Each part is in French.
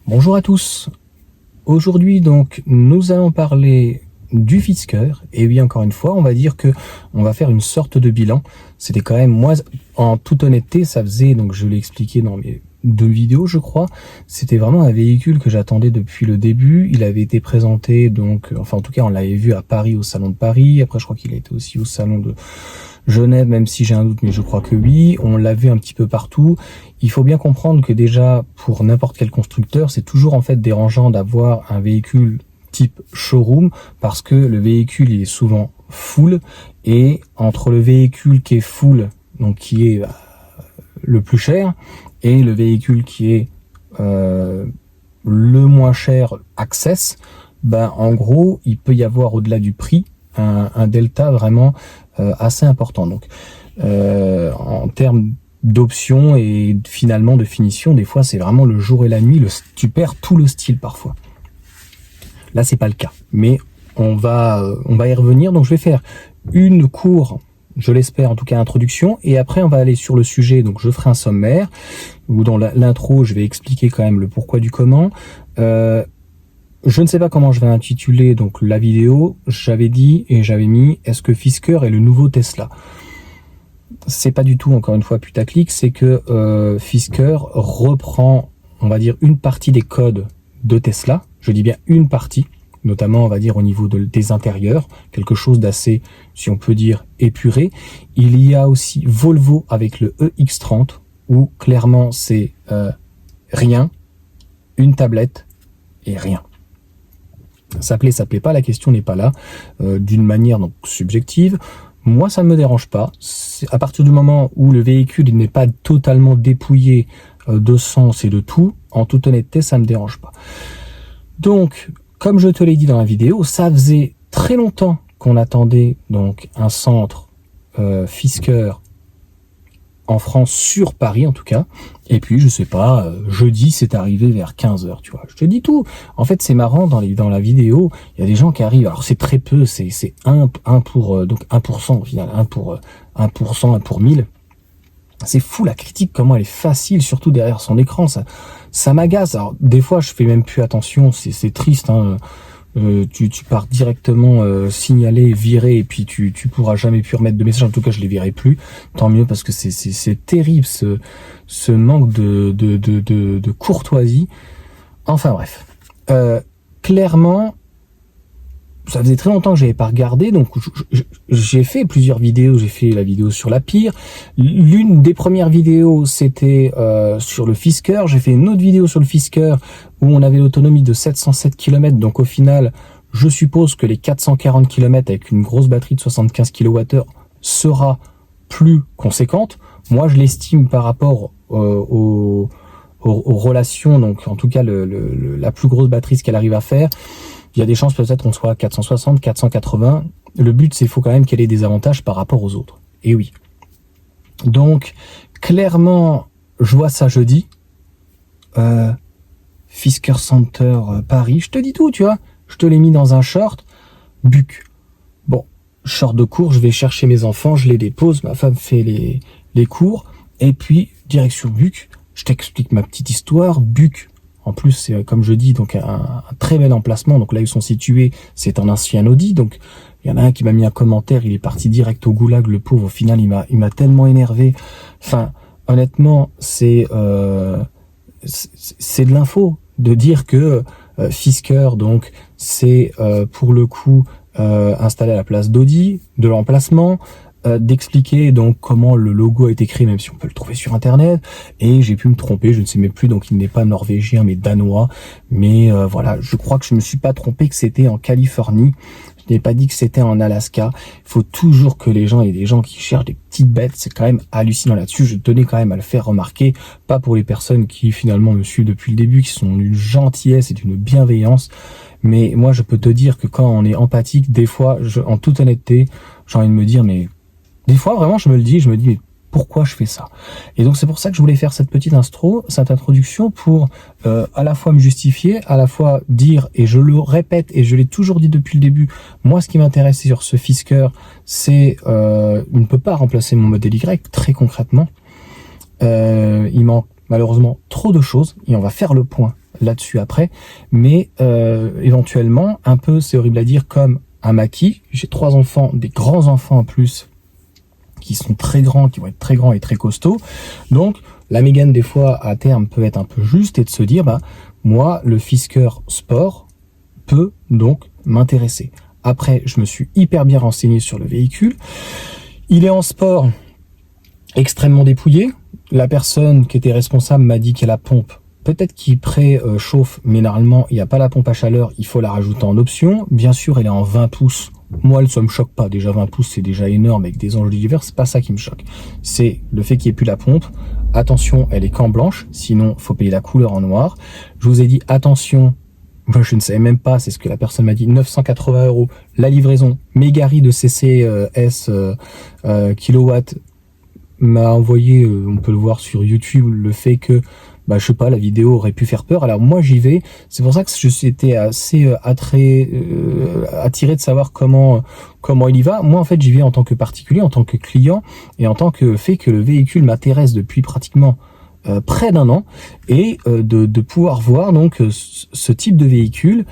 Bonjour à tous. Aujourd'hui donc nous allons parler du Fisker. Et oui, encore une fois, on va dire que on va faire une sorte de bilan. C'était quand même, moi, en toute honnêteté, ça faisait, donc je l'ai expliqué dans mes 2 vidéos, je crois, c'était vraiment un véhicule que j'attendais depuis le début. Il avait été présenté, donc, enfin en tout cas on l'avait vu à Paris, au salon de Paris. Après je crois qu'il a été aussi au salon de Genève, même si j'ai un doute, mais je crois que oui. On l'a vu un petit peu partout. Il faut bien comprendre que déjà, pour n'importe quel constructeur, c'est toujours en fait dérangeant d'avoir un véhicule type showroom, parce que le véhicule il est souvent full, et entre le véhicule qui est full, donc qui est le plus cher, et le véhicule qui est le moins cher, Access, en gros il peut y avoir au-delà du prix un delta vraiment assez important. Donc en termes d'options et finalement de finition, des fois c'est vraiment le jour et la nuit, tu perds tout le style parfois. Là c'est pas le cas, mais on va y revenir. Donc je vais faire une courte, je l'espère en tout cas, introduction, et après on va aller sur le sujet. Donc je ferai un sommaire où dans l'intro je vais expliquer quand même le pourquoi du comment. Je ne sais pas comment je vais intituler donc la vidéo. J'avais dit et j'avais mis: est-ce que Fisker est le nouveau Tesla? C'est pas du tout, encore une fois, putaclic. C'est que Fisker reprend, on va dire, une partie des codes de Tesla. Je dis bien une partie, notamment on va dire au niveau des intérieurs, quelque chose d'assez, si on peut dire, épuré. Il y a aussi Volvo avec le EX30, où clairement c'est rien, une tablette et rien. Ça plaît, ça plaît pas, la question n'est pas là, d'une manière donc subjective. Moi, ça ne me dérange pas. À partir du moment où le véhicule n'est pas totalement dépouillé de sens et de tout, en toute honnêteté, ça ne me dérange pas. Donc, comme je te l'ai dit dans la vidéo, ça faisait très longtemps qu'on attendait donc un centre Fisker en France, sur Paris en tout cas. Et puis je sais pas, jeudi c'est arrivé vers 15h, tu vois. Je te dis tout. En fait c'est marrant, dans la vidéo, il y a des gens qui arrivent, alors c'est très peu, c'est 1 pour donc 1% au final, 1 pour 1 pour 1000. C'est fou la critique, comment elle est facile, surtout derrière son écran, ça m'agace. Alors des fois je fais même plus attention, c'est triste, hein. Tu pars directement signaler, virer, et puis tu pourras jamais plus remettre de message. En tout cas je les verrai plus, tant mieux, parce que c'est terrible ce manque de courtoisie. Enfin bref, clairement ça faisait très longtemps que j'avais pas regardé, donc j'ai fait plusieurs vidéos. J'ai fait la vidéo sur la Pire, l'une des premières vidéos c'était sur le Fisker. J'ai fait une autre vidéo sur le Fisker où on avait l'autonomie de 707 km, donc au final je suppose que les 440 km avec une grosse batterie de 75 kWh sera plus conséquente. Moi je l'estime par rapport aux relations, donc en tout cas la plus grosse batterie, ce qu'elle arrive à faire, il y a des chances peut-être qu'on soit à 460, 480. Le but, c'est qu'il faut quand même qu'elle ait des avantages par rapport aux autres. Et oui. Donc, clairement, je vois ça jeudi. Fisker Center Paris. Je te dis tout, tu vois. Je te l'ai mis dans un short. Buc. Bon, short de cours, je vais chercher mes enfants, je les dépose. Ma femme fait les cours. Et puis, direction Buc. Je t'explique ma petite histoire. Buc. En plus, c'est, comme je dis, donc un très bel emplacement. Donc là, ils sont situés, c'est un ancien Audi. Donc, il y en a un qui m'a mis un commentaire, il est parti direct au goulag, le pauvre. Au final, il m'a tellement énervé. Enfin, honnêtement, c'est de l'info de dire que Fisker, donc, c'est pour le coup installé à la place d'Audi, de l'emplacement. D'expliquer donc comment le logo a été créé, même si on peut le trouver sur internet, et j'ai pu me tromper, je ne sais même plus, donc il n'est pas norvégien mais danois, mais voilà, je crois que je me suis pas trompé, que c'était en Californie, je n'ai pas dit que c'était en Alaska. Il faut toujours que les gens, et des gens qui cherchent des petites bêtes, c'est quand même hallucinant là-dessus. Je tenais quand même à le faire remarquer, pas pour les personnes qui finalement me suivent depuis le début, qui sont d'une gentillesse et d'une bienveillance, mais moi je peux te dire que quand on est empathique, des fois, en toute honnêteté, j'ai envie de me dire, mais des fois, vraiment, je me le dis, mais pourquoi je fais ça? Et donc, c'est pour ça que je voulais faire cette petite cette introduction pour à la fois me justifier, à la fois dire, et je le répète, et je l'ai toujours dit depuis le début, moi, ce qui m'intéresse sur ce Fisker, c'est, il ne peut pas remplacer mon modèle Y, très concrètement. Il manque malheureusement trop de choses, et on va faire le point là-dessus après, mais éventuellement, un peu, c'est horrible à dire, comme un maquis. J'ai 3 enfants, des grands enfants en plus, qui sont très grands, qui vont être très grands et très costauds. Donc, la Mégane, des fois, à terme, peut être un peu juste et de se dire, bah, moi, le Fisker Sport peut donc m'intéresser. Après, je me suis hyper bien renseigné sur le véhicule. Il est en sport extrêmement dépouillé. La personne qui était responsable m'a dit qu'il y a la pompe. Peut-être qu'il préchauffe, mais normalement, il n'y a pas la pompe à chaleur. Il faut la rajouter en option. Bien sûr, elle est en 20 pouces. Moi, ça me choque pas. Déjà, 20 pouces, c'est déjà énorme avec des enjeux divers. C'est pas ça qui me choque. C'est le fait qu'il n'y ait plus la pompe. Attention, elle est qu'en blanche. Sinon, faut payer la couleur en noir. Je vous ai dit, attention. Moi, je ne savais même pas, c'est ce que la personne m'a dit, 980 €. La livraison, Mégari de CCS kilowatt m'a envoyé, on peut le voir sur YouTube, le fait que, bah, je sais pas, la vidéo aurait pu faire peur. Alors moi, j'y vais. C'est pour ça que je suis assez attiré de savoir comment il y va. Moi, en fait, j'y vais en tant que particulier, en tant que client et en tant que fait que le véhicule m'intéresse depuis pratiquement près d'1 an et de pouvoir voir donc ce type de véhicule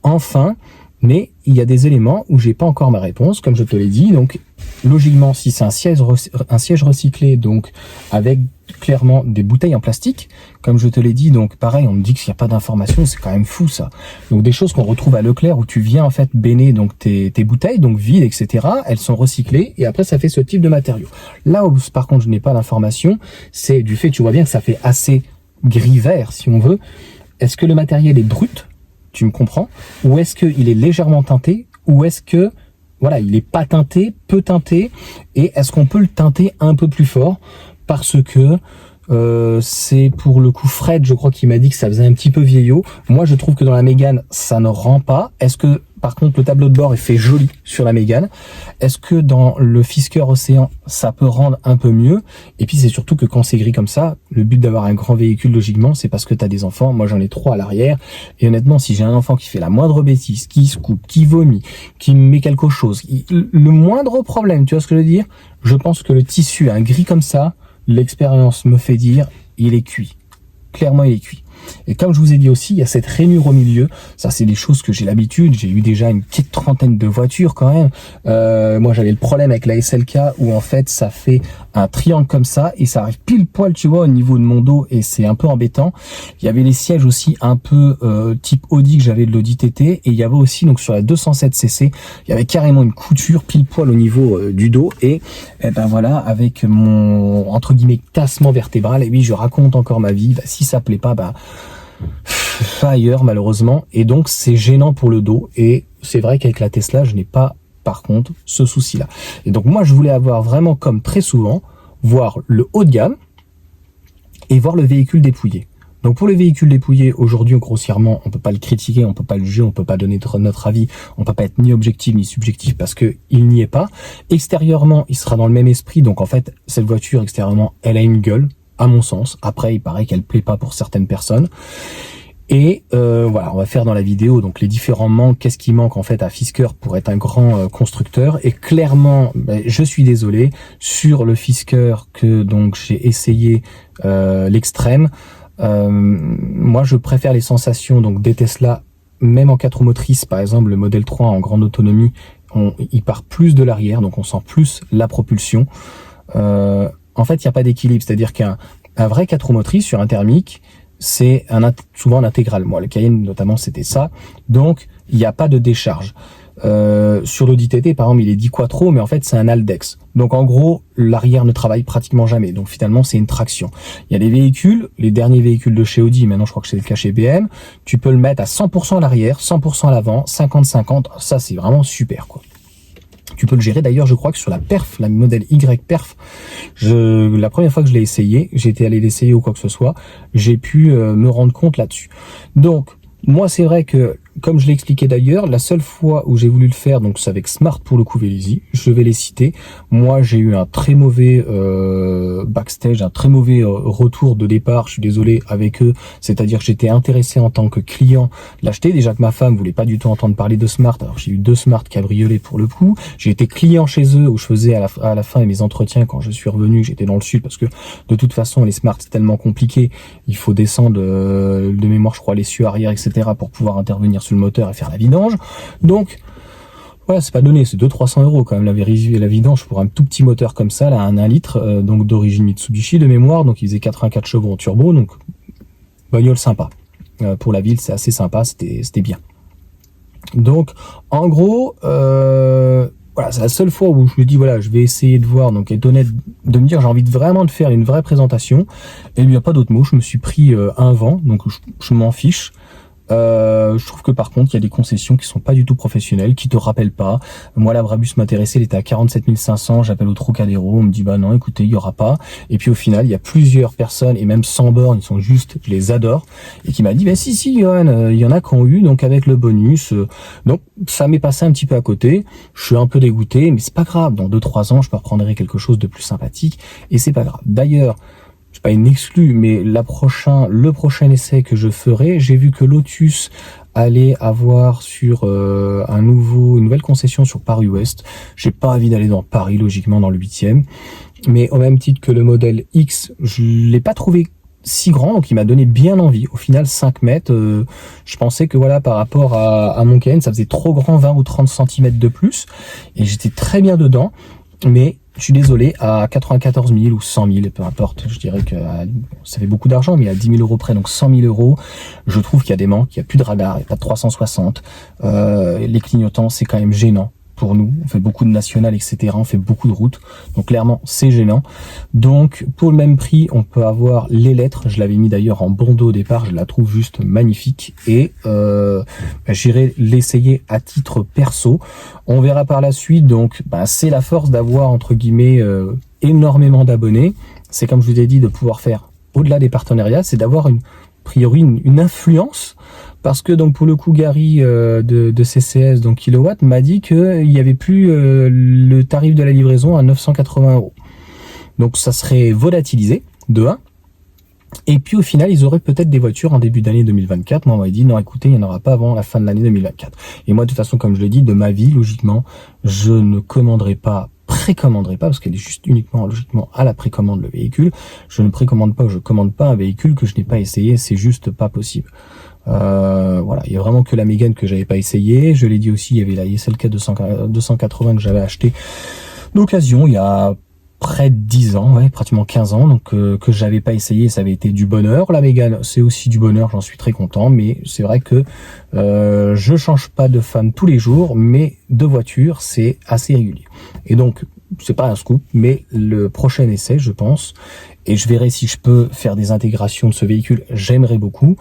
enfin, mais il y a des éléments où j'ai pas encore ma réponse, comme je te l'ai dit. Donc logiquement, si c'est un siège recyclé, donc avec clairement des bouteilles en plastique, comme je te l'ai dit, donc pareil, on me dit qu'il n'y a pas d'informations, c'est quand même fou ça. Donc des choses qu'on retrouve à Leclerc où tu viens en fait béner donc tes bouteilles, donc vides, etc. Elles sont recyclées et après ça fait ce type de matériau. Là où par contre je n'ai pas d'information, c'est du fait, tu vois bien que ça fait assez gris-vert si on veut. Est-ce que le matériel est brut, tu me comprends, ou est-ce qu'il est légèrement teinté, ou est-ce que voilà, il est pas teinté, peu teinté, et est-ce qu'on peut le teinter un peu plus fort parce que c'est pour le coup Fred, je crois qu'il m'a dit que ça faisait un petit peu vieillot. Moi, je trouve que dans la Mégane, ça ne rend pas. Est-ce que, par contre, le tableau de bord est fait joli sur la Mégane? Est-ce que dans le Fisker Océan, ça peut rendre un peu mieux? Et puis, c'est surtout que quand c'est gris comme ça, le but d'avoir un grand véhicule, logiquement, c'est parce que tu as des enfants. Moi, j'en ai 3 à l'arrière. Et honnêtement, si j'ai un enfant qui fait la moindre bêtise, qui se coupe, qui vomit, qui met quelque chose, le moindre problème, tu vois ce que je veux dire? Je pense que le tissu, un gris comme ça, l'expérience me fait dire, il est cuit. Clairement, il est cuit. Et comme je vous ai dit aussi, il y a cette rainure au milieu. Ça, c'est des choses que j'ai l'habitude. J'ai eu déjà une petite trentaine de voitures quand même. Moi, j'avais le problème avec la SLK où en fait, ça fait un triangle comme ça et ça arrive pile poil, tu vois, au niveau de mon dos et c'est un peu embêtant. Il y avait les sièges aussi un peu type Audi que j'avais de l'Audi TT et il y avait aussi donc sur la 207cc, il y avait carrément une couture pile poil au niveau du dos et ben voilà, avec mon entre guillemets tassement vertébral. Et oui, je raconte encore ma vie. Bah, si ça plaît pas, bah ailleurs malheureusement, et donc c'est gênant pour le dos. Et c'est vrai qu'avec la Tesla je n'ai pas par contre ce souci là, et donc moi je voulais avoir vraiment, comme très souvent, voir le haut de gamme et voir le véhicule dépouillé. Donc pour le véhicule dépouillé, aujourd'hui grossièrement on peut pas le critiquer, on peut pas le juger, on peut pas donner notre avis, on peut pas être ni objectif ni subjectif parce que il n'y est pas. Extérieurement il sera dans le même esprit, donc en fait cette voiture extérieurement elle a une gueule à mon sens. Après, il paraît qu'elle plaît pas pour certaines personnes. Et voilà, on va faire dans la vidéo donc les différents manques, qu'est-ce qui manque en fait à Fisker pour être un grand constructeur. Et clairement, je suis désolé, sur le Fisker que donc j'ai essayé l'extrême, moi je préfère les sensations donc des Tesla, même en 4 roues motrices, par exemple le modèle 3 en grande autonomie, il part plus de l'arrière, donc on sent plus la propulsion. En fait, il n'y a pas d'équilibre, c'est-à-dire qu'un vrai 4 roues motrices sur un thermique, c'est souvent un intégral. Moi, le Cayenne notamment, c'était ça. Donc, il n'y a pas de décharge. Sur l'Audi TT, par exemple, il est dit quattro, mais en fait, c'est un Aldex. Donc, en gros, l'arrière ne travaille pratiquement jamais. Donc, finalement, c'est une traction. Il y a des véhicules, les derniers véhicules de chez Audi, maintenant, je crois que c'est le cas chez BM, tu peux le mettre à 100% à l'arrière, 100% à l'avant, 50-50. Ça, c'est vraiment super, quoi. Tu peux le gérer. D'ailleurs, je crois que sur la perf, la modèle Y perf, la première fois que je l'ai essayé, j'étais allé l'essayer ou quoi que ce soit, j'ai pu me rendre compte là-dessus. Donc, moi, c'est vrai que comme je l'ai expliqué d'ailleurs, la seule fois où j'ai voulu le faire, donc c'est avec Smart pour le coup Vélizy, je vais les citer. Moi, j'ai eu un très mauvais backstage, un très mauvais retour de départ, je suis désolé, avec eux. C'est-à-dire que j'étais intéressé en tant que client de l'acheter. Déjà que ma femme voulait pas du tout entendre parler de Smart. Alors j'ai eu 2 Smart cabriolets pour le coup. J'ai été client chez eux où je faisais à la fin mes entretiens quand je suis revenu. J'étais dans le sud parce que de toute façon les Smart c'est tellement compliqué. Il faut descendre de mémoire, je crois, l'essieu arrière, etc. pour pouvoir intervenir sur le moteur et faire la vidange. Donc voilà, c'est pas donné, c'est 200-300 € quand même la vidange pour un tout petit moteur comme ça, là, un 1 litre, donc d'origine Mitsubishi de mémoire, donc il faisait 84 chevaux en turbo, donc bagnole sympa. Pour la ville, c'est assez sympa, c'était bien. Donc en gros, voilà, c'est la seule fois où je me dis voilà, je vais essayer de voir, donc être honnête, de me dire j'ai envie vraiment de faire une vraie présentation, et il n'y a pas d'autre mot, je me suis pris un vent, donc je m'en fiche. Je trouve que par contre il y a des concessions qui sont pas du tout professionnelles, qui te rappellent pas. Moi la Brabus m'intéressait, elle était à 47 500, j'appelle au Trocadéro, on me dit bah non écoutez il y aura pas, et puis au final il y a plusieurs personnes, et même sans bornes, ils sont juste, je les adore, et qui m'a dit bah si Johan, il y en a qui ont eu, donc avec le bonus, donc ça m'est passé un petit peu à côté, je suis un peu dégoûté, mais c'est pas grave, dans 2-3 ans je me reprendrai quelque chose de plus sympathique, et c'est pas grave. D'ailleurs, c'est pas une exclue, mais le prochain essai que je ferai, j'ai vu que Lotus allait avoir sur une nouvelle concession sur Paris-Ouest. J'ai pas envie d'aller dans Paris, logiquement dans le 8e, mais au même titre que le modèle X, je l'ai pas trouvé si grand, donc il m'a donné bien envie. Au final, 5 mètres, je pensais que voilà, par rapport à mon Cayenne, ça faisait trop grand, 20 ou 30 cm de plus, et j'étais très bien dedans, mais je suis désolé, à 94 000 ou 100 000, peu importe, je dirais que ça fait beaucoup d'argent, mais à 10 000 € près, donc 100 000 €, je trouve qu'il y a des manques, il n'y a plus de radar, il n'y a pas de 360, les clignotants, c'est quand même gênant pour nous, on fait beaucoup de nationales, etc., on fait beaucoup de routes, donc clairement, c'est gênant. Donc, pour le même prix, on peut avoir les lettres, je l'avais mis d'ailleurs en bandeau au départ, je la trouve juste magnifique, et j'irai l'essayer à titre perso. On verra par la suite, donc c'est la force d'avoir, entre guillemets, énormément d'abonnés, c'est comme je vous ai dit, de pouvoir faire, au-delà des partenariats, c'est d'avoir a priori une influence, parce que donc pour le coup Gary de CCS, donc Kilowatt, m'a dit qu'il n'y avait plus le tarif de la livraison à 980 €. Donc ça serait volatilisé, de 1. Et puis au final, ils auraient peut-être des voitures en début d'année 2024. Moi, on m'a dit, non, écoutez, il n'y en aura pas avant la fin de l'année 2024. Et moi, de toute façon, comme je l'ai dit, de ma vie, logiquement, je ne précommanderai pas, parce qu'elle est juste uniquement, logiquement, à la précommande le véhicule. Je ne précommande pas ou je commande pas un véhicule que je n'ai pas essayé, c'est juste pas possible. Voilà, il y a vraiment que la Mégane que j'avais pas essayé. Je l'ai dit aussi, il y avait la ISLK 280 que j'avais acheté d'occasion il y a près de 10 ans, ouais, pratiquement 15 ans, donc que j'avais pas essayé, ça avait été du bonheur. La Mégane, c'est aussi du bonheur, j'en suis très content, mais c'est vrai que je change pas de femme tous les jours, mais de voiture, c'est assez régulier. Et donc, c'est pas un scoop, mais le prochain essai, je pense, et je verrai si je peux faire des intégrations de ce véhicule, j'aimerais beaucoup.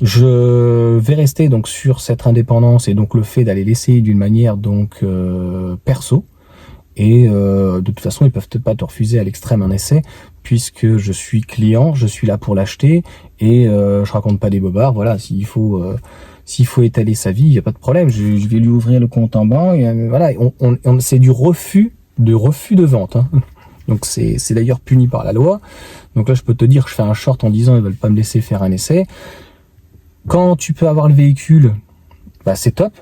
Je vais rester donc sur cette indépendance et donc le fait d'aller l'essayer d'une manière donc perso. Et de toute façon, ils peuvent pas te refuser à l'extrême un essai, puisque je suis client, je suis là pour l'acheter, et je raconte pas des bobards. Voilà, s'il faut étaler sa vie, il y a pas de problème. Je vais lui ouvrir le compte en banque. Et, voilà, c'est du refus de vente. Hein. Donc c'est d'ailleurs puni par la loi. Donc là, je peux te dire que je fais un short en disant ils veulent pas me laisser faire un essai. Quand tu peux avoir le véhicule, c'est top.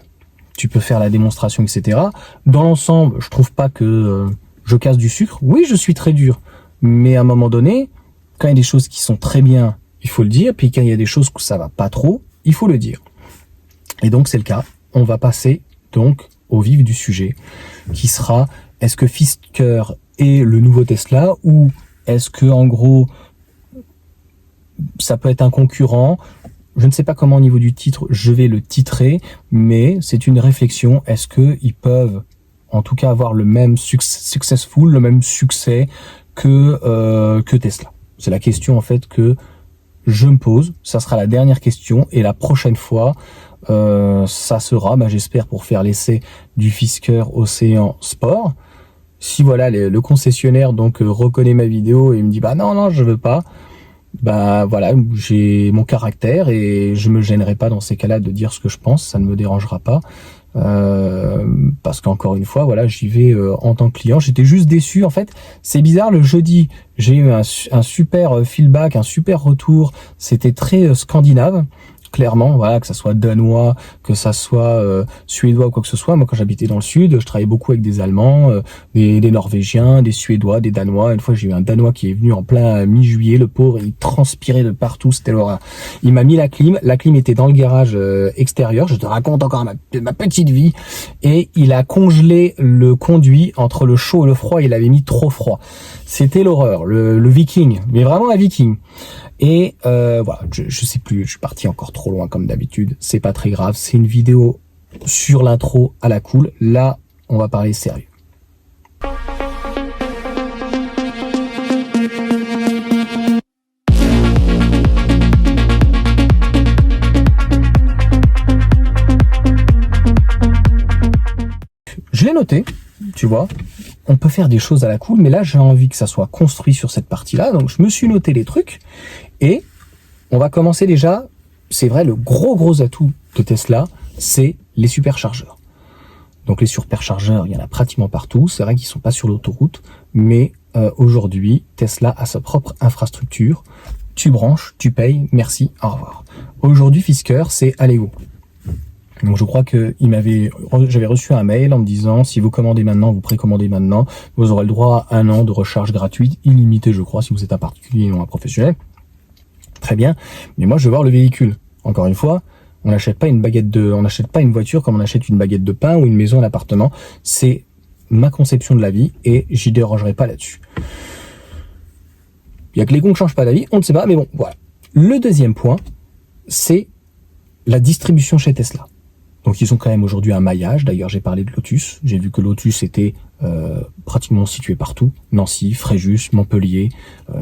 Tu peux faire la démonstration, etc. Dans l'ensemble, je trouve pas que je casse du sucre. Oui, je suis très dur. Mais à un moment donné, quand il y a des choses qui sont très bien, il faut le dire. Puis quand il y a des choses que ça va pas trop, il faut le dire. Et donc, c'est le cas. On va passer donc au vif du sujet, qui sera, est-ce que Fisker est le nouveau Tesla, ou est-ce que, en gros, ça peut être un concurrent? Je ne sais pas comment au niveau du titre je vais le titrer, mais c'est une réflexion. Est-ce qu'ils peuvent en tout cas avoir le même le même succès que Tesla? C'est la question en fait que je me pose. Ça sera la dernière question, et la prochaine fois, ça sera, j'espère, pour faire l'essai du Fisker Océan Sport. Si voilà le concessionnaire donc reconnaît ma vidéo et me dit non je veux pas, Bah voilà, j'ai mon caractère et je me gênerai pas dans ces cas-là de dire ce que je pense, ça ne me dérangera pas. Parce qu'encore une fois, voilà, j'y vais en tant que client. J'étais juste déçu. En fait, c'est bizarre. Le jeudi, j'ai eu un super feedback, un super retour. C'était très scandinave. Clairement, voilà, que ça soit danois, que ça soit suédois ou quoi que ce soit. Moi, quand j'habitais dans le sud, je travaillais beaucoup avec des Allemands, des Norvégiens, des Suédois, des Danois. Une fois, j'ai eu un Danois qui est venu en plein mi-juillet. Le pauvre, il transpirait de partout. C'était l'horreur. Il m'a mis la clim. La clim était dans le garage extérieur. Je te raconte encore ma petite vie. Et il a congelé le conduit entre le chaud et le froid. Il avait mis trop froid. C'était l'horreur. Le viking. Mais vraiment un viking. Et voilà, je sais plus, je suis parti encore trop loin comme d'habitude, c'est pas très grave, c'est une vidéo sur l'intro à la cool, là on va parler sérieux. Je l'ai noté, tu vois, on peut faire des choses à la cool, mais là j'ai envie que ça soit construit sur cette partie-là, donc je me suis noté les trucs. Et on va commencer déjà, c'est vrai, le gros atout de Tesla, c'est les superchargeurs. Donc les superchargeurs, il y en a pratiquement partout. C'est vrai qu'ils sont pas sur l'autoroute, mais aujourd'hui, Tesla a sa propre infrastructure. Tu branches, tu payes, merci, au revoir. Aujourd'hui, Fisker, c'est allez go. Donc je crois que j'avais reçu un mail en me disant si vous commandez maintenant, vous précommandez maintenant, vous aurez le droit à 1 an de recharge gratuite, illimitée je crois, si vous êtes un particulier et non un professionnel. Très bien, mais moi je veux voir le véhicule. Encore une fois, on n'achète pas on n'achète pas une voiture comme on achète une baguette de pain ou une maison, un appartement. C'est ma conception de la vie et j'y dérogerai pas là-dessus. Il y a que les cons qui changent pas d'avis, on ne sait pas, mais bon, voilà. Le deuxième point, c'est la distribution chez Tesla. Donc ils ont quand même aujourd'hui un maillage. D'ailleurs, j'ai parlé de Lotus. J'ai vu que Lotus était pratiquement situé partout. Nancy, Fréjus, Montpellier,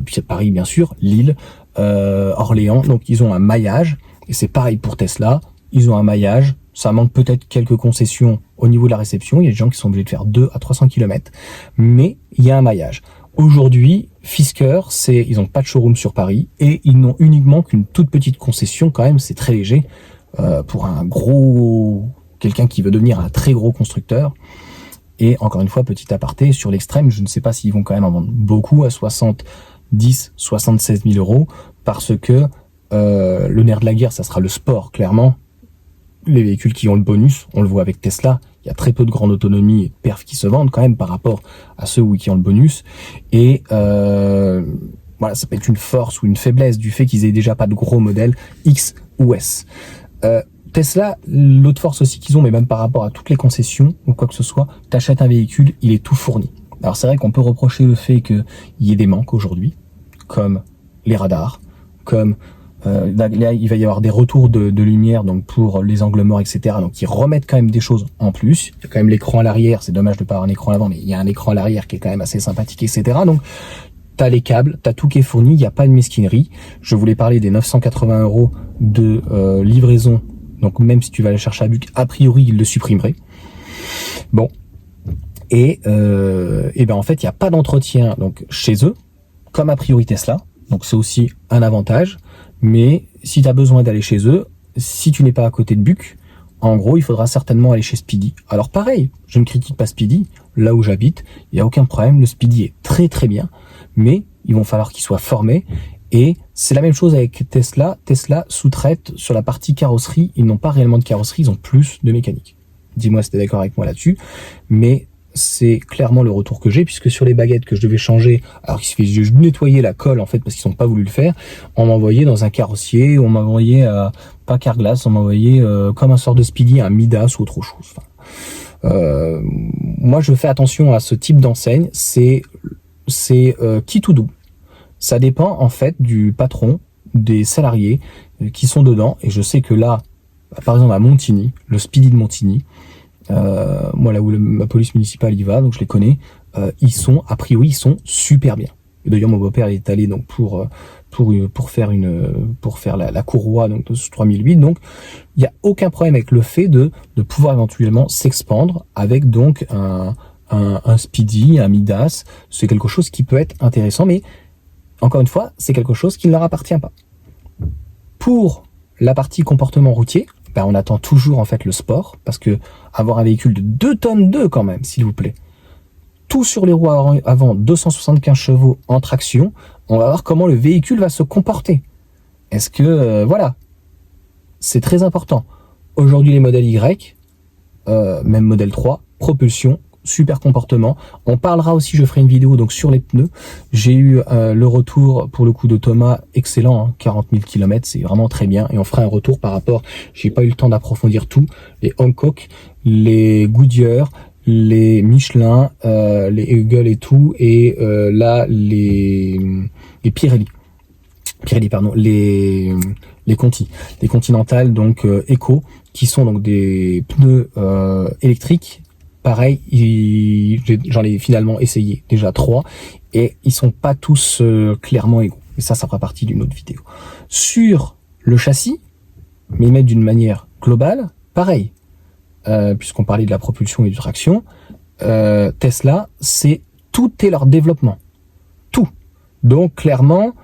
puis Paris bien sûr, Lille, Orléans. Donc ils ont un maillage. Et c'est pareil pour Tesla. Ils ont un maillage. Ça manque peut-être quelques concessions au niveau de la réception. Il y a des gens qui sont obligés de faire 200 à 300 km. Mais il y a un maillage. Aujourd'hui, Fisker, ils n'ont pas de showroom sur Paris. Et ils n'ont uniquement qu'une toute petite concession. Quand même, c'est très léger. Pour quelqu'un qui veut devenir un très gros constructeur. Et encore une fois, petit aparté, sur l'extrême, je ne sais pas s'ils vont quand même en vendre beaucoup à 76 000 euros, parce que le nerf de la guerre, ça sera le sport, clairement. Les véhicules qui ont le bonus, on le voit avec Tesla, il y a très peu de grande autonomie et de perfs qui se vendent quand même par rapport à ceux qui ont le bonus. Et voilà, ça peut être une force ou une faiblesse du fait qu'ils aient déjà pas de gros modèles X ou S. Tesla, l'autre force aussi qu'ils ont, mais même par rapport à toutes les concessions ou quoi que ce soit, t'achètes un véhicule, il est tout fourni. Alors c'est vrai qu'on peut reprocher le fait qu'il y ait des manques aujourd'hui, comme les radars, comme là il va y avoir des retours de lumière donc pour les angles morts, etc. Donc ils remettent quand même des choses en plus. Il y a quand même l'écran à l'arrière, c'est dommage de pas avoir un écran à l'avant, mais il y a un écran à l'arrière qui est quand même assez sympathique, etc. Donc t'as les câbles, t'as tout qui est fourni, il n'y a pas de mesquinerie. Je voulais parler des 980 € de livraison. Donc même si tu vas aller chercher à Buc, a priori ils le supprimeraient. Bon. Et ben en fait il n'y a pas d'entretien donc chez eux, comme a priori Tesla. Donc c'est aussi un avantage. Mais si tu as besoin d'aller chez eux, si tu n'es pas à côté de Buc, en gros il faudra certainement aller chez Speedy. Alors pareil, je ne critique pas Speedy, là où j'habite, il n'y a aucun problème, le Speedy est très très bien. Mais il va falloir qu'ils soient formés. Et c'est la même chose avec Tesla. Tesla sous-traite sur la partie carrosserie. Ils n'ont pas réellement de carrosserie, ils ont plus de mécanique. Dis-moi si tu es d'accord avec moi là-dessus. Mais c'est clairement le retour que j'ai, puisque sur les baguettes que je devais changer, alors qu'il suffit de nettoyer la colle en fait, parce qu'ils n'ont pas voulu le faire, on m'a envoyé dans un carrossier, on m'a envoyé pas Carglass, on m'a envoyé comme un sort de Speedy, un Midas ou autre chose. Enfin, moi je fais attention à ce type d'enseigne, c'est qui tout double. Ça dépend en fait du patron, des salariés qui sont dedans. Et je sais que là, par exemple à Montigny, le Speedy de Montigny, moi là où ma police municipale y va, donc je les connais, ils sont super bien. Et d'ailleurs mon beau-père est allé donc pour faire la courroie donc de 3008. Donc il n'y a aucun problème avec le fait de pouvoir éventuellement s'expandre avec donc un Speedy, un Midas. C'est quelque chose qui peut être intéressant, mais encore une fois, c'est quelque chose qui ne leur appartient pas. Pour la partie comportement routier, ben on attend toujours en fait le sport, parce que avoir un véhicule de 2 tonnes 2 quand même, s'il vous plaît, tout sur les roues avant, 275 chevaux en traction, on va voir comment le véhicule va se comporter. Est-ce que, voilà, c'est très important. Aujourd'hui, les modèles Y, même modèle 3, propulsion, super comportement. On parlera aussi, je ferai une vidéo donc sur les pneus. J'ai eu le retour pour le coup de Thomas, excellent, hein, 40 000 km, c'est vraiment très bien. Et on fera un retour par rapport, j'ai pas eu le temps d'approfondir tout, les Hankook, les Goodyear, les Michelin, les Eagle et tout, et là les Pirelli, pardon, les Conti, les Continental, donc Eco, qui sont donc des pneus électriques. Pareil, j'en ai finalement essayé déjà 3 et ils sont pas tous clairement égaux. Et ça fera partie d'une autre vidéo. Sur le châssis, mais d'une manière globale, pareil, puisqu'on parlait de la propulsion et de traction, Tesla, tout est leur développement. Tout. Donc clairement,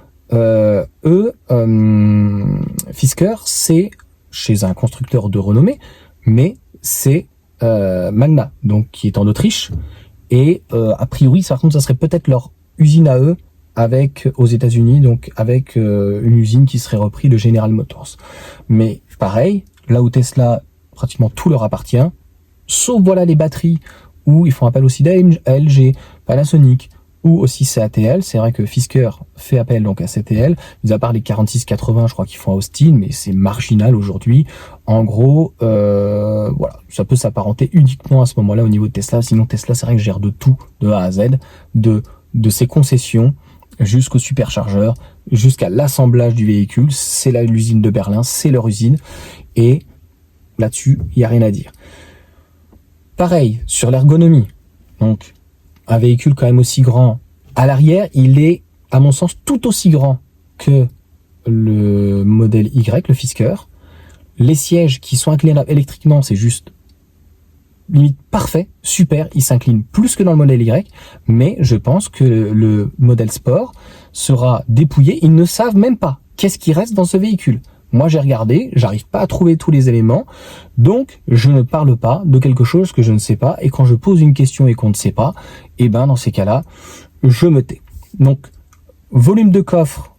Fisker, c'est chez un constructeur de renommée, mais c'est Magna, donc qui est en Autriche, et a priori, par contre, ça serait peut-être leur usine à eux, avec aux États-Unis, donc avec une usine qui serait reprise de General Motors. Mais pareil, là où Tesla, pratiquement tout leur appartient, sauf voilà les batteries où ils font appel aussi à LG, Panasonic, ou aussi CATL. C'est vrai que Fisker fait appel donc à CATL, mis à part les 4680 je crois qu'ils font à Austin, mais c'est marginal aujourd'hui. En gros, voilà, ça peut s'apparenter uniquement à ce moment-là au niveau de Tesla. Sinon Tesla, c'est vrai que gère de tout, de A à Z, de ses concessions jusqu'au superchargeur, jusqu'à l'assemblage du véhicule. C'est là l'usine de Berlin, c'est leur usine, et là-dessus, il n'y a rien à dire. Pareil, sur l'ergonomie, donc un véhicule quand même aussi grand, à l'arrière, il est, à mon sens, tout aussi grand que le modèle Y, le Fisker. Les sièges qui sont inclinables électriquement, c'est juste limite parfait, super, ils s'inclinent plus que dans le modèle Y, mais je pense que le modèle Sport sera dépouillé, ils ne savent même pas qu'est-ce qui reste dans ce véhicule. Moi j'ai regardé, j'arrive pas à trouver tous les éléments, donc je ne parle pas de quelque chose que je ne sais pas, et quand je pose une question et qu'on ne sait pas, et ben dans ces cas-là, je me tais. Donc, volume de coffre,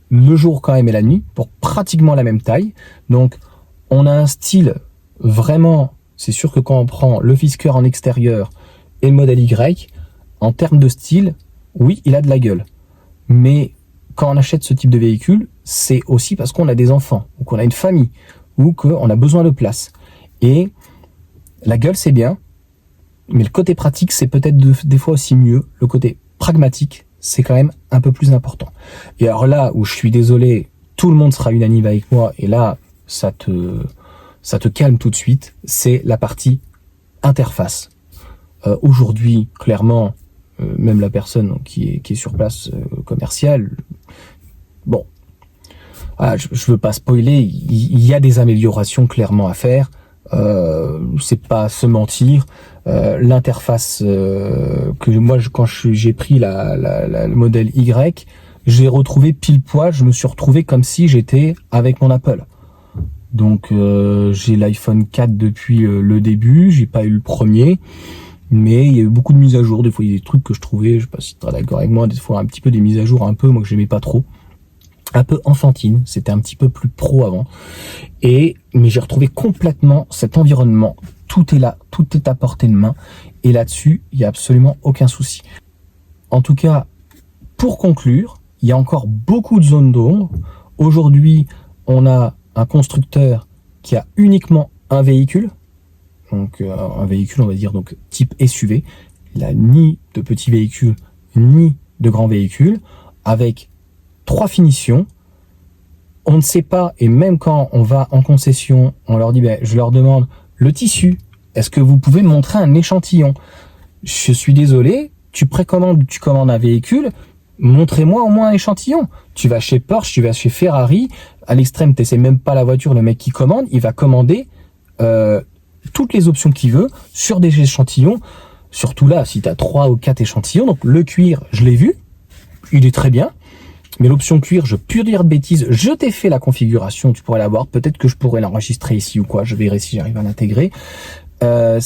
le jour quand même et la nuit, pour pratiquement la même taille. Donc, on a un style vraiment, c'est sûr que quand on prend le Fisker en extérieur et le modèle Y, en termes de style, oui, il a de la gueule. Mais quand on achète ce type de véhicule, c'est aussi parce qu'on a des enfants, ou qu'on a une famille, ou qu'on a besoin de place. Et la gueule, c'est bien, mais le côté pratique, c'est peut-être des fois aussi mieux. Le côté pragmatique, c'est quand même un peu plus important. Et alors là où je suis désolé, tout le monde sera unanime avec moi, et là, ça te calme tout de suite, c'est la partie interface. Aujourd'hui, clairement, même la personne qui est sur place commerciale, bon, je veux pas spoiler, il y a des améliorations clairement à faire, c'est pas se mentir. L'interface que moi quand j'ai pris le modèle Y, j'ai retrouvé pile poil, je me suis retrouvé comme si j'étais avec mon Apple. Donc j'ai l'iPhone 4 depuis le début, j'ai pas eu le premier, mais il y a eu beaucoup de mises à jour. Des fois il y a des trucs que je trouvais, je sais pas si tu seras d'accord avec moi, des fois un petit peu des mises à jour un peu, moi que j'aimais pas trop, un peu enfantine, c'était un petit peu plus pro avant, mais j'ai retrouvé complètement cet environnement. Tout est là, tout est à portée de main, et là-dessus, il n'y a absolument aucun souci. En tout cas, pour conclure, il y a encore beaucoup de zones d'ombre. Aujourd'hui, on a un constructeur qui a uniquement un véhicule, donc un véhicule, on va dire, donc type SUV. Il n'a ni de petits véhicules, ni de grands véhicules, avec 3 finitions. On ne sait pas, et même quand on va en concession, on leur dit, je leur demande le tissu, est-ce que vous pouvez me montrer un échantillon? Je suis désolé, tu commandes un véhicule, montrez-moi au moins un échantillon. Tu vas chez Porsche, tu vas chez Ferrari, à l'extrême, tu n'essaies même pas la voiture, le mec qui commande, il va commander toutes les options qu'il veut sur des échantillons, surtout là, si tu as 3 ou 4 échantillons. Donc le cuir, je l'ai vu, il est très bien. Mais l'option cuir, je pure dire de bêtises, je t'ai fait la configuration, tu pourrais la voir, peut-être que je pourrais l'enregistrer ici ou quoi, je verrai si j'arrive à l'intégrer. Je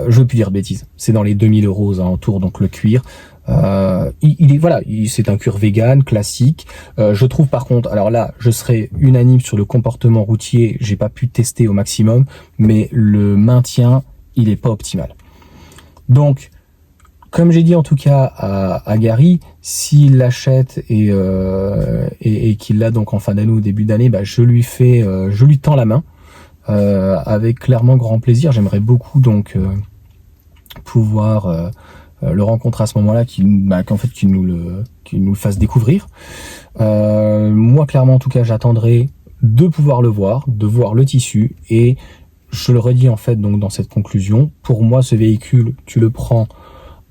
veux plus dire de bêtises, c'est dans les 2000 € aux alentours, donc le cuir. C'est un cuir vegan classique. Je trouve par contre, alors là, je serai unanime sur le comportement routier. J'ai pas pu tester au maximum, mais le maintien, il est pas optimal. Donc, comme j'ai dit en tout cas à Gary, s'il l'achète et qu'il l'a donc en fin d'année ou début d'année, bah je lui tends la main avec clairement grand plaisir. J'aimerais beaucoup donc pouvoir le rencontrer à ce moment-là, qu'il nous le fasse découvrir. Moi, clairement, en tout cas, j'attendrai de pouvoir le voir, de voir le tissu, et je le redis en fait donc dans cette conclusion. Pour moi, ce véhicule, tu le prends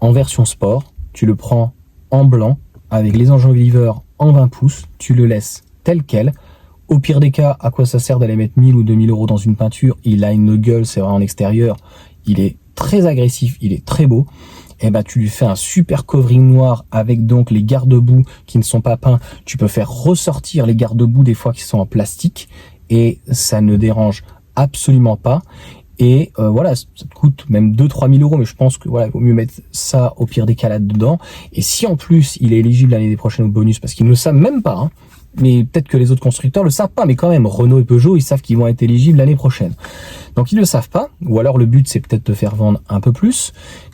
en version sport, tu le prends en blanc, avec les enjoliveurs en 20 pouces, tu le laisses tel quel. Au pire des cas, à quoi ça sert d'aller mettre 1000 ou 2000 € dans une peinture? Il a une gueule, c'est vrai, en extérieur, il est très agressif, il est très beau. Et bah tu lui fais un super covering noir avec donc les garde-boue qui ne sont pas peints. Tu peux faire ressortir les garde-boue des fois qui sont en plastique et ça ne dérange absolument pas. Et voilà, ça te coûte même 2-3 000 €, mais je pense que voilà, il vaut mieux mettre ça au pire des cas là-dedans. Et si en plus il est éligible l'année prochaine au bonus, parce qu'ils ne le savent même pas, hein, mais peut-être que les autres constructeurs le savent pas, mais quand même, Renault et Peugeot, ils savent qu'ils vont être éligibles l'année prochaine. Donc ils le savent pas, ou alors le but c'est peut-être de faire vendre un peu plus.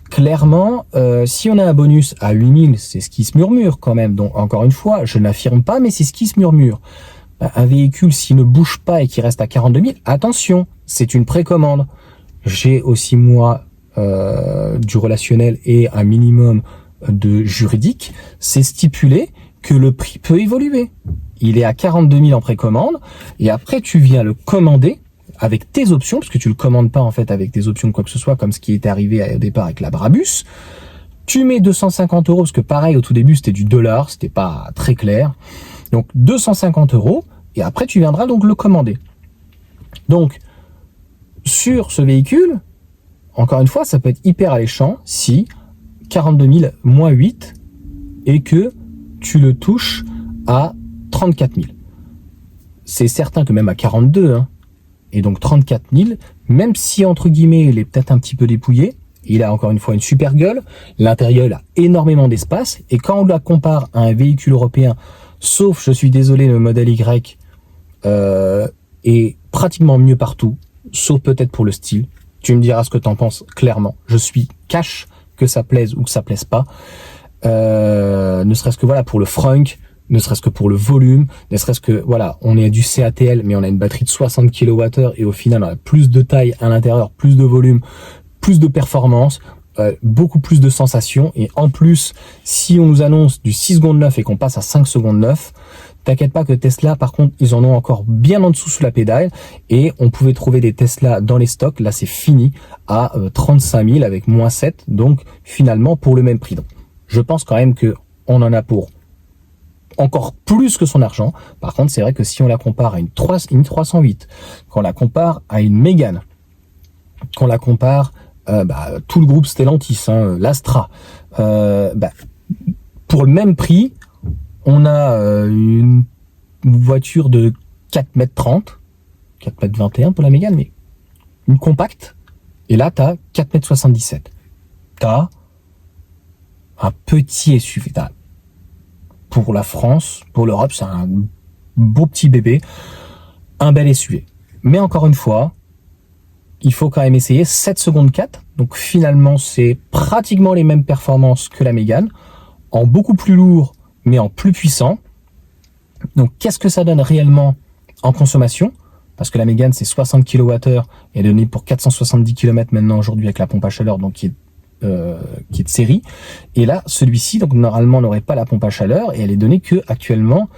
Clairement, si on a un bonus à 8000, c'est ce qui se murmure quand même. Donc encore une fois, je n'affirme pas, mais c'est ce qui se murmure. Un véhicule, s'il ne bouge pas et qui reste à 42 000, attention, c'est une précommande. J'ai aussi, moi, du relationnel et un minimum de juridique. C'est stipulé que le prix peut évoluer. Il est à 42 000 en précommande, et après, tu viens le commander avec tes options, parce que tu le commandes pas en fait avec tes options quoi que ce soit, comme ce qui est arrivé au départ avec la Brabus. Tu mets 250 €, parce que pareil, au tout début, c'était du dollar, c'était pas très clair. Donc 250 €, et après tu viendras donc le commander. Donc sur ce véhicule, encore une fois, ça peut être hyper alléchant si 42 000 moins 8 et que tu le touches à 34 000. C'est certain que même à 42, hein, et donc 34 000, même si entre guillemets il est peut-être un petit peu dépouillé, il a encore une fois une super gueule, l'intérieur il a énormément d'espace, et quand on la compare à un véhicule européen, sauf, je suis désolé, le modèle Y est pratiquement mieux partout, sauf peut-être pour le style. Tu me diras ce que t'en penses, clairement. Je suis cash, que ça plaise ou que ça plaise pas. Ne serait-ce que voilà pour le frunk, ne serait-ce que pour le volume, ne serait-ce que voilà, on est à du CATL, mais on a une batterie de 60 kWh et au final on a plus de taille à l'intérieur, plus de volume, plus de performance, beaucoup plus de sensations. Et en plus, si on nous annonce du 6 secondes 9 et qu'on passe à 5 secondes 9, t'inquiète pas que Tesla, par contre, ils en ont encore bien en dessous sous la pédale, et on pouvait trouver des Tesla dans les stocks. Là, c'est fini à 35 000 avec moins 7, donc finalement pour le même prix. Donc, je pense quand même que on en a pour encore plus que son argent. Par contre, c'est vrai que si on la compare à une 308, qu'on la compare à une Mégane, qu'on la compare tout le groupe Stellantis, hein, l'Astra, pour le même prix, on a une voiture de 4,30 m, 4,21 m pour la Mégane, mais une compacte, et là tu as 4,77 m. Tu as un petit SUV. Pour la France, pour l'Europe, c'est un beau petit bébé, un bel SUV. Mais encore une fois, il faut quand même essayer 7 secondes 4. Donc finalement, c'est pratiquement les mêmes performances que la Mégane, en beaucoup plus lourd, mais en plus puissant. Donc qu'est-ce que ça donne réellement en consommation? Parce que la Mégane, c'est 60 kWh et donnée pour 470 km maintenant aujourd'hui avec la pompe à chaleur, donc qui est de série. Et là, celui-ci, donc normalement, n'aurait pas la pompe à chaleur, et elle est donnée que actuellement,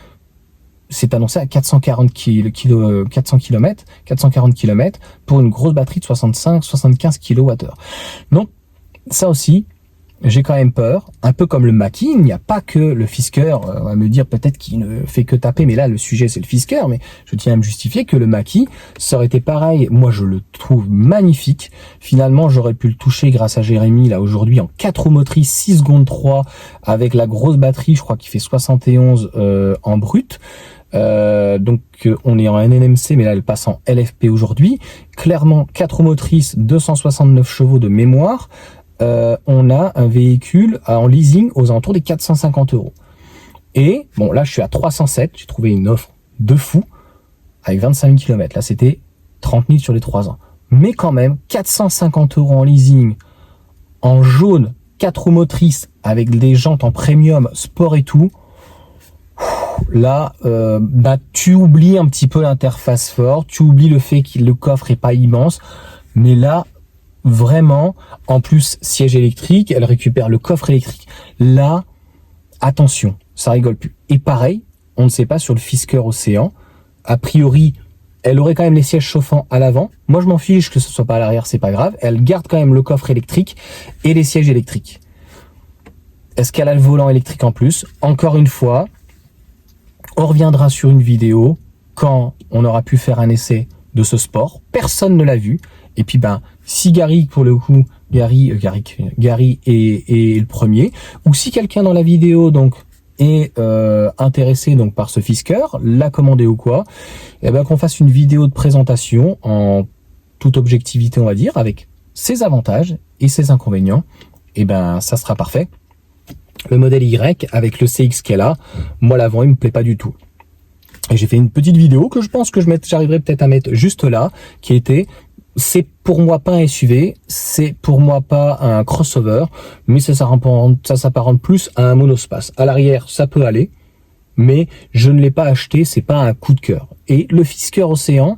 c'est annoncé à 440 pour une grosse batterie de 75 kWh. Donc, ça aussi, j'ai quand même peur, un peu comme le Mach-E, il n'y a pas que le Fisker, on va me dire peut-être qu'il ne fait que taper, mais là le sujet c'est le Fisker, mais je tiens à me justifier que le Mach-E, ça aurait été pareil, moi je le trouve magnifique, finalement j'aurais pu le toucher grâce à Jérémy, là aujourd'hui en 4 roues motrices, 6 secondes 3, avec la grosse batterie, je crois qu'il fait 71 en brut, donc on est en NNMC, mais là elle passe en LFP aujourd'hui, clairement 4 roues motrices, 269 chevaux de mémoire, on a un véhicule en leasing aux alentours des 450 €. Et bon, là je suis à 307, j'ai trouvé une offre de fou avec 25 000 km, là c'était 30 000 sur les 3 ans, mais quand même 450 € en leasing, en jaune, 4 roues motrices avec des jantes en premium, sport et tout. Là, tu oublies un petit peu l'interface Ford, tu oublies le fait que le coffre est pas immense, mais là, vraiment, en plus, siège électrique, elle récupère le coffre électrique. Là, attention, ça rigole plus. Et pareil, on ne sait pas sur le Fisker Océan, a priori, elle aurait quand même les sièges chauffants à l'avant. Moi, je m'en fiche que ce soit pas à l'arrière, c'est pas grave. Elle garde quand même le coffre électrique et les sièges électriques. Est-ce qu'elle a le volant électrique en plus? Encore une fois, on reviendra sur une vidéo quand on aura pu faire un essai de ce sport. Personne ne l'a vu. Et puis, si Gary, pour le coup, Gary est le premier, ou si quelqu'un dans la vidéo, donc, est intéressé donc par ce Fisker, l'a commandé ou quoi, et qu'on fasse une vidéo de présentation en toute objectivité, on va dire, avec ses avantages et ses inconvénients. Et ça sera parfait. Le modèle Y avec le CX qu'elle a, moi l'avant il me plaît pas du tout. Et j'ai fait une petite vidéo que je pense que j'arriverai peut-être à mettre juste là, qui était, c'est pour moi pas un SUV, c'est pour moi pas un crossover, mais ça s'apparente plus à un monospace. À l'arrière ça peut aller, mais je ne l'ai pas acheté, c'est pas un coup de cœur. Et le Fisker Océan,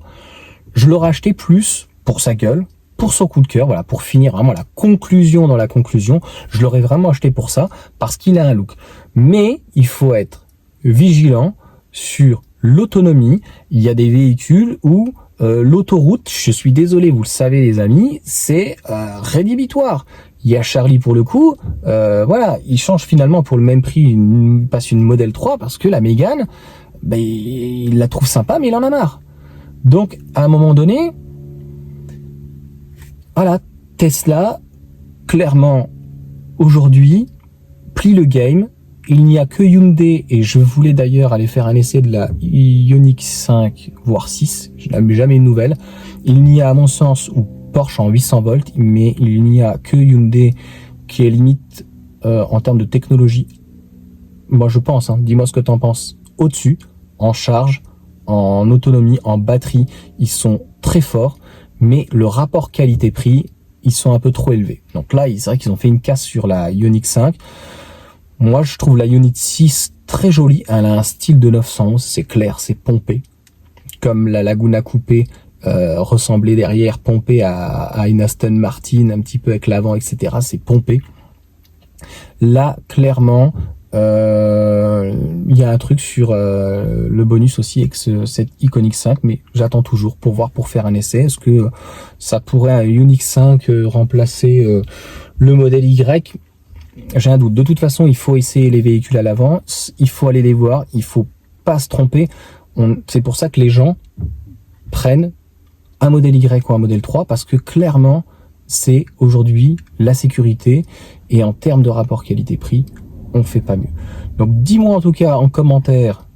je l'aurais acheté plus pour sa gueule, pour son coup de cœur, voilà, pour finir vraiment la conclusion dans la conclusion, je l'aurais vraiment acheté pour ça, parce qu'il a un look. Mais il faut être vigilant sur l'autonomie. Il y a des véhicules où l'autoroute, je suis désolé, vous le savez les amis, c'est rédhibitoire. Il y a Charlie pour le coup, voilà, il change finalement pour le même prix, il passe une Model 3 parce que la Mégane, il la trouve sympa, mais il en a marre. Donc, à un moment donné, voilà, Tesla, clairement, aujourd'hui, plie le game. Il n'y a que Hyundai, et je voulais d'ailleurs aller faire un essai de la Ioniq 5, voire 6, je n'ai jamais une nouvelle. Il n'y a, à mon sens, ou Porsche en 800 volts, mais il n'y a que Hyundai qui est limite en termes de technologie. Moi, je pense, dis-moi ce que tu en penses. Au-dessus, en charge, en autonomie, en batterie, ils sont très forts. Mais le rapport qualité-prix, ils sont un peu trop élevés. Donc là, c'est vrai qu'ils ont fait une casse sur la Ioniq 5. Moi, je trouve la Ioniq 6 très jolie. Elle a un style de 911, c'est clair, c'est pompé. Comme la Laguna Coupé ressemblait derrière, pompé à une Aston Martin, un petit peu avec l'avant, etc. C'est pompé. Là, clairement, il y a un truc sur le bonus aussi avec cette Ioniq 5, mais j'attends toujours pour faire un essai. Est-ce que ça pourrait un Ioniq 5 remplacer le modèle Y? J'ai un doute. De toute façon, il faut essayer les véhicules à l'avant, il faut aller les voir, il faut pas se tromper. C'est pour ça que les gens prennent un modèle Y ou un modèle 3, parce que clairement, c'est aujourd'hui la sécurité, et en termes de rapport qualité-prix, on fait pas mieux. Donc dis-moi en tout cas en commentaire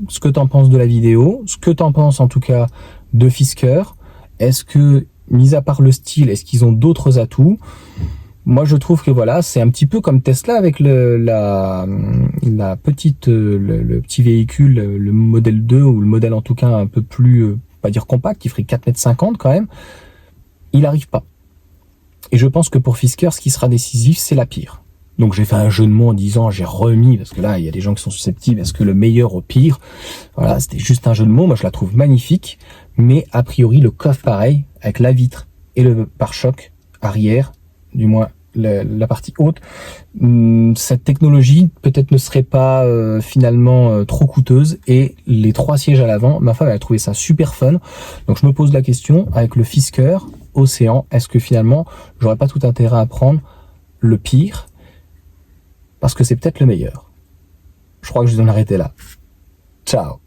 ce que tu en penses de la vidéo, ce que tu en penses en tout cas de Fisker. Est-ce que, mis à part le style, est-ce qu'ils ont d'autres atouts? Moi je trouve que voilà, c'est un petit peu comme Tesla avec le petit véhicule, le modèle 2, ou le modèle en tout cas un peu plus, pas dire compact, qui ferait 4,50 m quand même. Il n'arrive pas. Et je pense que pour Fisker, ce qui sera décisif, c'est la pire. Donc j'ai fait un jeu de mots en disant, j'ai remis, parce que là il y a des gens qui sont susceptibles, est-ce que le meilleur au pire? Voilà, c'était juste un jeu de mots, moi je la trouve magnifique, mais a priori le coffre pareil, avec la vitre et le pare-choc arrière, du moins la partie haute, cette technologie peut-être ne serait pas finalement trop coûteuse, et les 3 sièges à l'avant, ma femme elle a trouvé ça super fun. Donc je me pose la question, avec le Fisker Océan, est-ce que finalement j'aurais pas tout intérêt à prendre le pire? parce que c'est peut-être le meilleur. Je crois que je vais en arrêter là. Ciao.